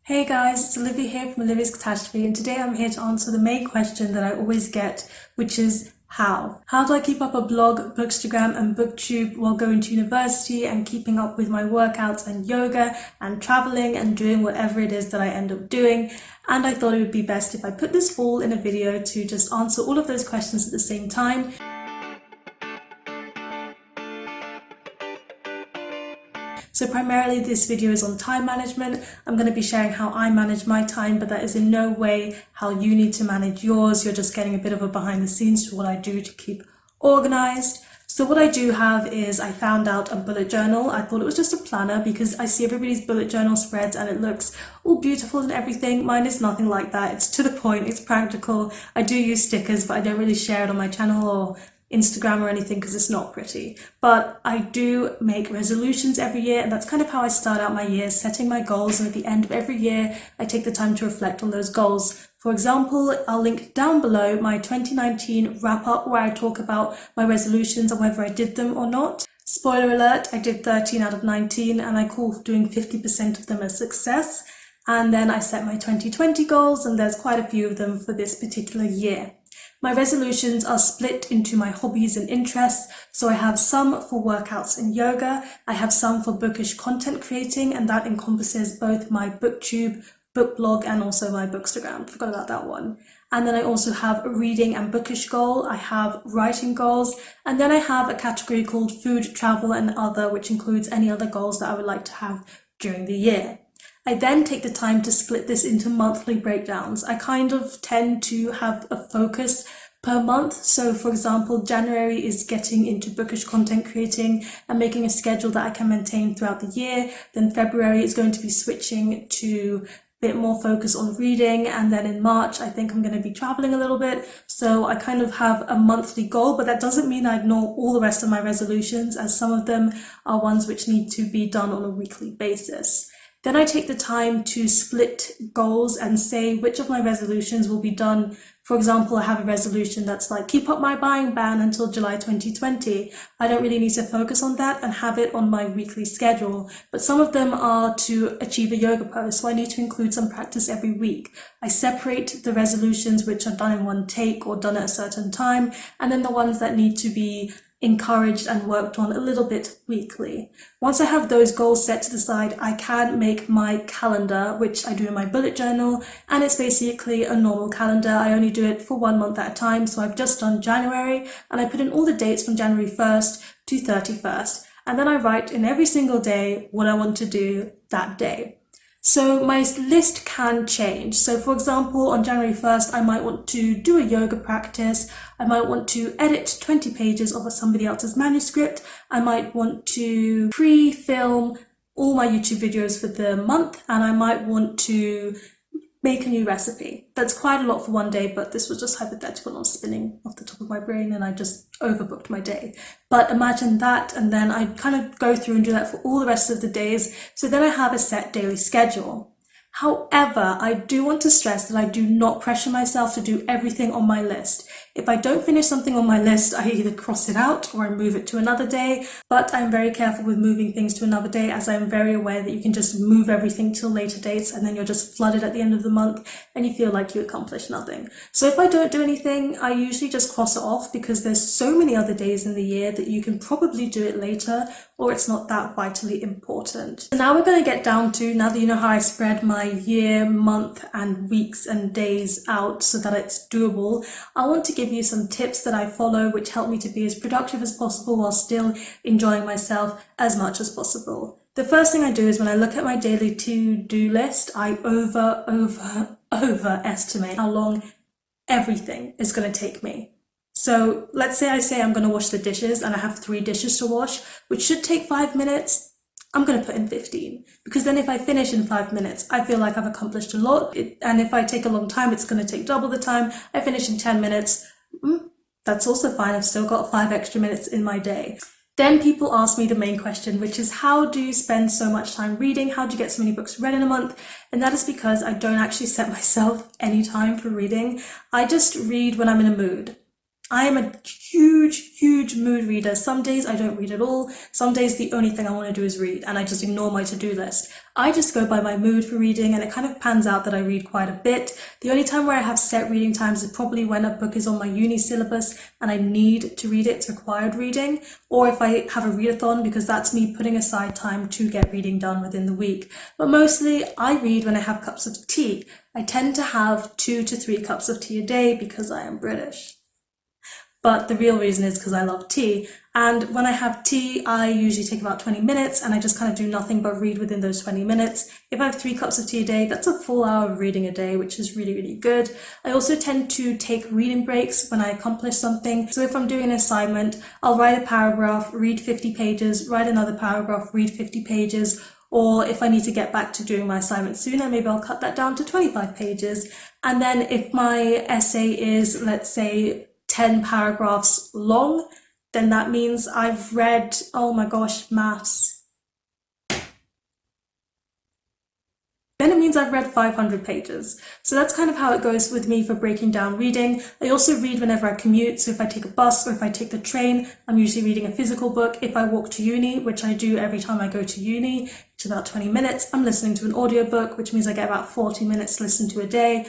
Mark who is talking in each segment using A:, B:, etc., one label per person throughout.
A: Hey guys, it's Olivia here from Olivia's Catastrophe, and today I'm here to answer the main question that I always get, which is how? How do I keep up a blog, Bookstagram and Booktube while going to university and keeping up with my workouts and yoga and traveling and doing whatever it is that I end up doing? And I thought it would be best if I put this all in a video to just answer all of those questions at the same time. So primarily this video is on time management. I'm going to be sharing how I manage my time, but that is in no way how you need to manage yours. You're just getting a bit of a behind the scenes to what I do to keep organized. So what I do have is I found out a bullet journal. I thought it was just a planner because I see everybody's bullet journal spreads and it looks all beautiful and everything. Mine is nothing like that. It's to the point, it's practical. I do use stickers, but I don't really share it on my channel or Instagram or anything because it's not pretty. But I do make resolutions every year, and that's kind of how I start out my year, setting my goals, and at the end of every year I take the time to reflect on those goals. For example, I'll link down below my 2019 wrap up where I talk about my resolutions and whether I did them or not. Spoiler alert, I did 13 out of 19 and I call doing 50% of them a success. And then I set my 2020 goals, and there's quite a few of them for this particular year. My resolutions are split into my hobbies and interests, so I have some for workouts and yoga, I have some for bookish content creating, and that encompasses both my booktube, book blog, and also my bookstagram. Forgot about that one. And then I also have a reading and bookish goal, I have writing goals, and then I have a category called food, travel, and other, which includes any other goals that I would like to have during the year. I then take the time to split this into monthly breakdowns. I kind of tend to have a focus per month. So for example, January is getting into bookish content creating and making a schedule that I can maintain throughout the year. Then February is going to be switching to a bit more focus on reading. And then in March, I think I'm going to be traveling a little bit. So I kind of have a monthly goal, but that doesn't mean I ignore all the rest of my resolutions, as some of them are ones which need to be done on a weekly basis. Then I take the time to split goals and say which of my resolutions will be done. For example, I have a resolution that's like, keep up my buying ban until July 2020. I don't really need to focus on that and have it on my weekly schedule. But some of them are to achieve a yoga pose, so I need to include some practice every week. I separate the resolutions which are done in one take or done at a certain time, and then the ones that need to be encouraged and worked on a little bit weekly. Once I have those goals set to the side, I can make my calendar, which I do in my bullet journal, and it's basically a normal calendar. I only do it for 1 month at a time, so I've just done January, and I put in all the dates from January 1st to 31st, and then I write in every single day what I want to do that day. So my list can change. So for example, on January 1st, I might want to do a yoga practice. I might want to edit 20 pages of somebody else's manuscript. I might want to pre-film all my YouTube videos for the month, and I might want to make a new recipe. That's quite a lot for one day, but this was just hypothetical, not spinning off the top of my brain, and I just overbooked my day. But imagine that, and then I kind of go through and do that for all the rest of the days. So then I have a set daily schedule. However, I do want to stress that I do not pressure myself to do everything on my list. If I don't finish something on my list, I either cross it out or I move it to another day, but I'm very careful with moving things to another day, as I'm very aware that you can just move everything till later dates and then you're just flooded at the end of the month and you feel like you accomplished nothing. So if I don't do anything, I usually just cross it off, because there's so many other days in the year that you can probably do it later, or it's not that vitally important. So now we're going to get down to, now that you know how I spread my year, month, and weeks and days out so that it's doable, I want to give you some tips that I follow which help me to be as productive as possible while still enjoying myself as much as possible. The first thing I do is when I look at my daily to-do list, I overestimate how long everything is going to take me. So let's say I'm going to wash the dishes and I have 3 dishes to wash, which should take 5 minutes. I'm going to put in 15, because then if I finish in 5 minutes, I feel like I've accomplished a lot. And if I take a long time, it's going to take double the time. I finish in 10 minutes. That's also fine. I've still got 5 extra minutes in my day. Then people ask me the main question, which is, how do you spend so much time reading? How do you get so many books read in a month? And that is because I don't actually set myself any time for reading. I just read when I'm in a mood. I am a huge mood reader. Some days I don't read at all. Some days the only thing I want to do is read and I just ignore my to-do list. I just go by my mood for reading and it kind of pans out that I read quite a bit. The only time where I have set reading times is probably when a book is on my uni syllabus and I need to read it, it's required reading, or if I have a readathon, because that's me putting aside time to get reading done within the week. But mostly I read when I have cups of tea. I tend to have 2 to 3 cups of tea a day because I am British. But the real reason is because I love tea. And when I have tea, I usually take about 20 minutes and I just kind of do nothing but read within those 20 minutes. If I have 3 cups of tea a day, that's a full hour of reading a day, which is really good. I also tend to take reading breaks when I accomplish something. So if I'm doing an assignment, I'll write a paragraph, read 50 pages, write another paragraph, read 50 pages, or if I need to get back to doing my assignment sooner, maybe I'll cut that down to 25 pages. And then if my essay is, let's say, 10 paragraphs long, then that means I've read, oh my gosh, maths. Then it means I've read 500 pages. So that's kind of how it goes with me for breaking down reading. I also read whenever I commute, so if I take a bus or if I take the train, I'm usually reading a physical book. If I walk to uni, which I do every time I go to uni, which is about 20 minutes, I'm listening to an audiobook, which means I get about 40 minutes to listen to a day.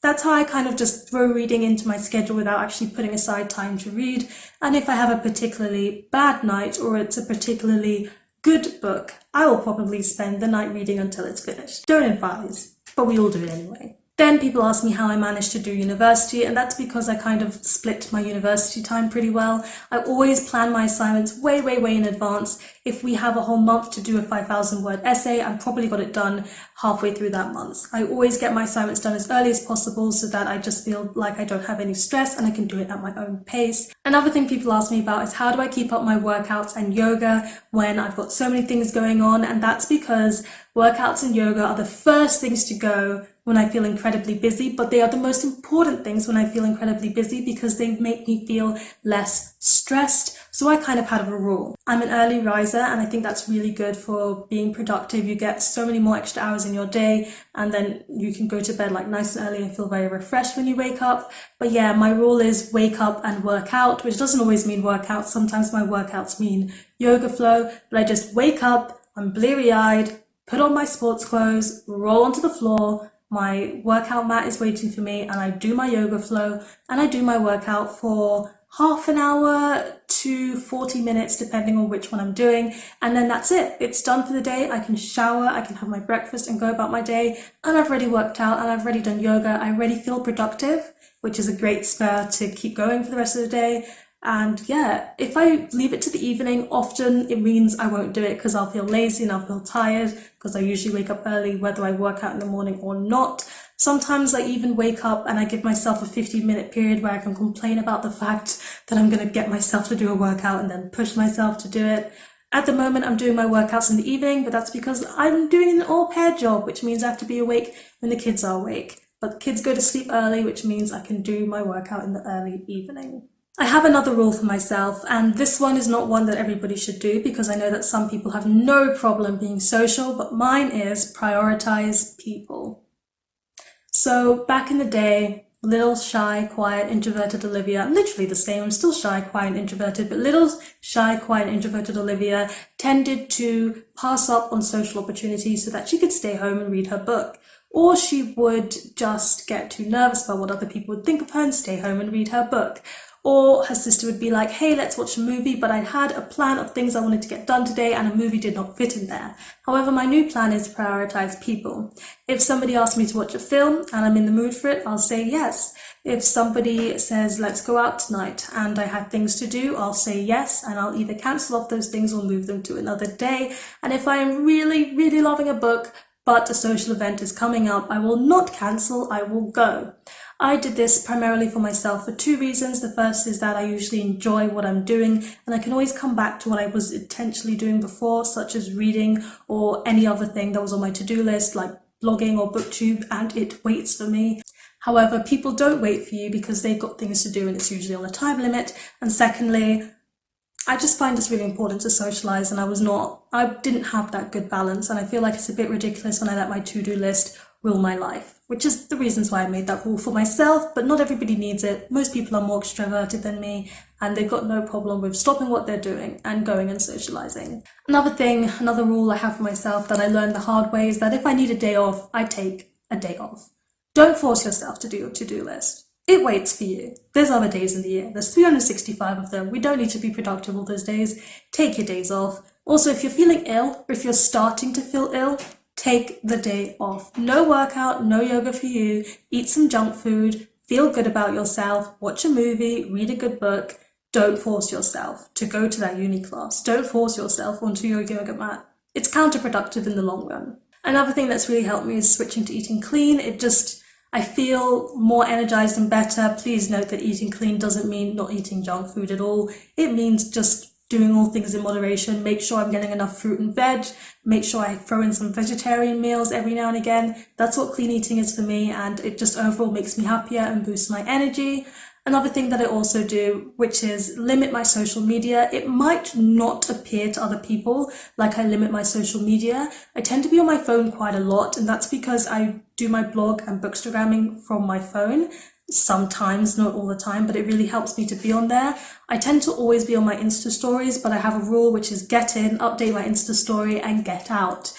A: That's how I kind of just throw reading into my schedule without actually putting aside time to read. And if I have a particularly bad night or it's a particularly good book, I will probably spend the night reading until it's finished. Don't advise, but we all do it anyway. Then people ask me how I managed to do university, and that's because I kind of split my university time pretty well. I always plan my assignments way in advance. If we have a whole month to do a 5,000 word essay, I've probably got it done halfway through that month. I always get my assignments done as early as possible so that I just feel like I don't have any stress and I can do it at my own pace. Another thing people ask me about is how do I keep up my workouts and yoga when I've got so many things going on, and that's because workouts and yoga are the first things to go when I feel incredibly busy, but they are the most important things when I feel incredibly busy because they make me feel less stressed. So I kind of have a rule. I'm an early riser and I think that's really good for being productive. You get so many more extra hours in your day and then you can go to bed like nice and early and feel very refreshed when you wake up. But yeah, my rule is wake up and work out, which doesn't always mean workout. Sometimes my workouts mean yoga flow, but I just wake up, I'm bleary-eyed, put on my sports clothes, roll onto the floor, my workout mat is waiting for me, and I do my yoga flow and I do my workout for half an hour to 40 minutes depending on which one I'm doing, and then that's it. It's done for the day. I can shower, I can have my breakfast and go about my day, and I've already worked out and I've already done yoga. I already feel productive, which is a great spur to keep going for the rest of the day. And yeah, if I leave it to the evening, often it means I won't do it because I'll feel lazy and I'll feel tired because I usually wake up early whether I work out in the morning or not. Sometimes I even wake up and I give myself a 15-minute period where I can complain about the fact that I'm going to get myself to do a workout and then push myself to do it. At the moment, I'm doing my workouts in the evening, but that's because I'm doing an au-pair job, which means I have to be awake when the kids are awake. But the kids go to sleep early, which means I can do my workout in the early evening. I have another rule for myself, and this one is not one that everybody should do because I know that some people have no problem being social, but mine is prioritise people. So back in the day, little shy, quiet, introverted Olivia, I'm literally the same, I'm still shy, quiet, and introverted, but little shy, quiet, introverted Olivia tended to pass up on social opportunities so that she could stay home and read her book. Or she would just get too nervous about what other people would think of her and stay home and read her book. Or her sister would be like, hey, let's watch a movie, but I had a plan of things I wanted to get done today and a movie did not fit in there. However, my new plan is to prioritise people. If somebody asks me to watch a film and I'm in the mood for it, I'll say yes. If somebody says, let's go out tonight and I had things to do, I'll say yes, and I'll either cancel off those things or move them to another day. And if I am really loving a book, but a social event is coming up, I will not cancel, I will go. I did this primarily for myself for 2 reasons. The first is that I usually enjoy what I'm doing and I can always come back to what I was intentionally doing before, such as reading or any other thing that was on my to-do list like blogging or booktube, and it waits for me. However, people don't wait for you because they've got things to do and it's usually on a time limit. And secondly, I just find it's really important to socialise, and I didn't have that good balance, and I feel like it's a bit ridiculous when I let my to-do list rule my life, which is the reasons why I made that rule for myself, but not everybody needs it. Most people are more extroverted than me, and they've got no problem with stopping what they're doing and going and socializing. Another rule I have for myself that I learned the hard way is that if I need a day off, I take a day off. Don't force yourself to do your to-do list. It waits for you. There's other days in the year. There's 365 of them. We don't need to be productive all those days. Take your days off. Also, if you're feeling ill, or if you're starting to feel ill, take the day off. No workout, no yoga for you. Eat some junk food. Feel good about yourself. Watch a movie. Read a good book. Don't force yourself to go to that uni class. Don't force yourself onto your yoga mat. It's counterproductive in the long run. Another thing that's really helped me is switching to eating clean. I feel more energized and better. Please note that eating clean doesn't mean not eating junk food at all. It means just doing all things in moderation. Make sure I'm getting enough fruit and veg. Make sure I throw in some vegetarian meals every now and again. That's what clean eating is for me, and it just overall makes me happier and boosts my energy. Another thing that I also do, which is limit my social media. It might not appear to other people like I limit my social media. I tend to be on my phone quite a lot, and that's because I do my blog and bookstagramming from my phone. Sometimes, not all the time, but it really helps me to be on there. I tend to always be on my Insta stories, but I have a rule which is get in, update my Insta story, and get out.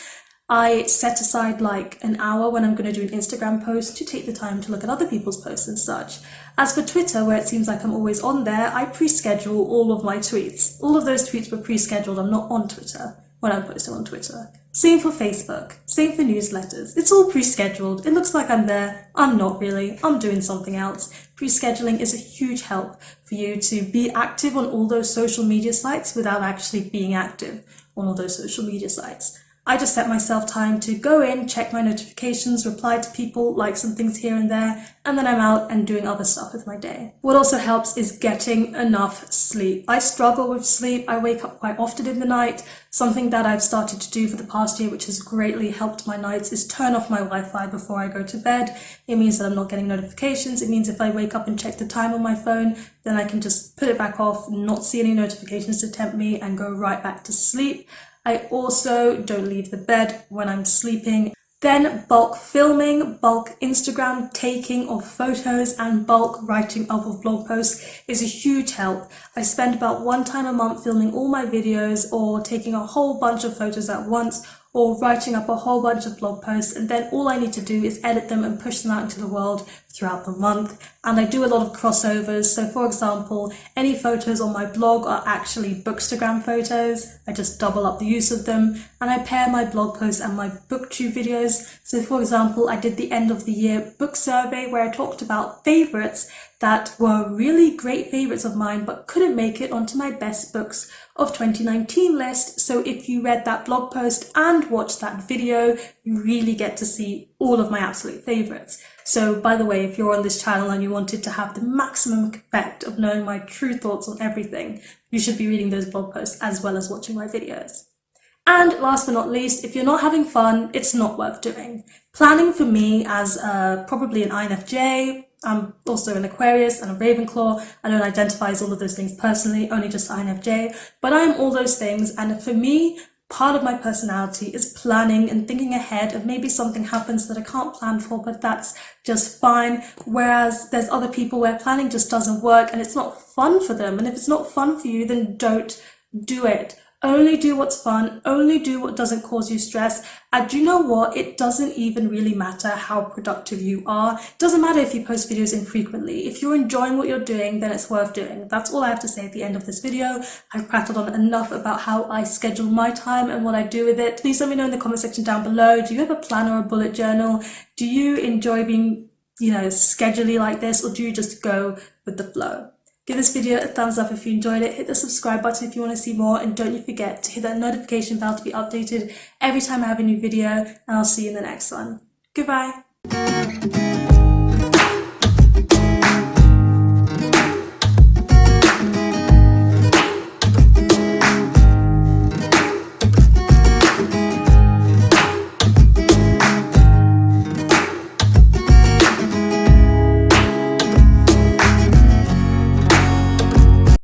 A: I set aside like an hour when I'm going to do an Instagram post to take the time to look at other people's posts and such. As for Twitter, where it seems like I'm always on there, I pre-schedule all of my tweets. All of those tweets were pre-scheduled. I'm not on Twitter when I'm posting on Twitter. Same for Facebook, same for newsletters. It's all pre-scheduled. It looks like I'm there. I'm not really. I'm doing something else. Pre-scheduling is a huge help for you to be active on all those social media sites without actually being active on all those social media sites. I just set myself time to go in, check my notifications, reply to people, like some things here and there, and then I'm out and doing other stuff with my day. What also helps is getting enough sleep. I struggle with sleep. I wake up quite often in the night. Something that I've started to do for the past year, which has greatly helped my nights, is turn off my Wi-Fi before I go to bed. It means that I'm not getting notifications. It means if I wake up and check the time on my phone, then I can just put it back off, not see any notifications to tempt me, and go right back to sleep. I also don't leave the bed when I'm sleeping. Then bulk filming, bulk Instagram taking of photos, and bulk writing up of blog posts is a huge help. I spend about one time a month filming all my videos, or taking a whole bunch of photos at once, or writing up a whole bunch of blog posts, and then all I need to do is edit them and push them out into the world throughout the month. And I do a lot of crossovers. So for example, any photos on my blog are actually Bookstagram photos. I just double up the use of them, and I pair my blog posts and my booktube videos. So for example, I did the end of the year book survey where I talked about favorites that were really great favorites of mine but couldn't make it onto my best books of 2019 list. So if you read that blog post and watched that video, you really get to see all of my absolute favorites. So by the way, if you're on this channel and you wanted to have the maximum effect of knowing my true thoughts on everything, you should be reading those blog posts as well as watching my videos. And last but not least, if you're not having fun, it's not worth doing. Planning for me, as probably an INFJ, I'm also an Aquarius and a Ravenclaw. I don't identify as all of those things personally, only just INFJ, but I am all those things. And for me, part of my personality is planning and thinking ahead, and maybe something happens that I can't plan for, but that's just fine. Whereas there's other people where planning just doesn't work and it's not fun for them. And if it's not fun for you, then don't do it. Only do what's fun, only do what doesn't cause you stress. And you know what? It doesn't even really matter how productive you are. It doesn't matter if you post videos infrequently. If you're enjoying what you're doing, then it's worth doing. That's all I have to say at the end of this video. I've prattled on enough about how I schedule my time and what I do with it. Please let me know in the comment section down below. Do you have a planner or a bullet journal? Do you enjoy being, scheduley like this, or do you just go with the flow? Give this video a thumbs up if you enjoyed it, hit the subscribe button if you want to see more, and don't you forget to hit that notification bell to be updated every time I have a new video, and I'll see you in the next one. Goodbye!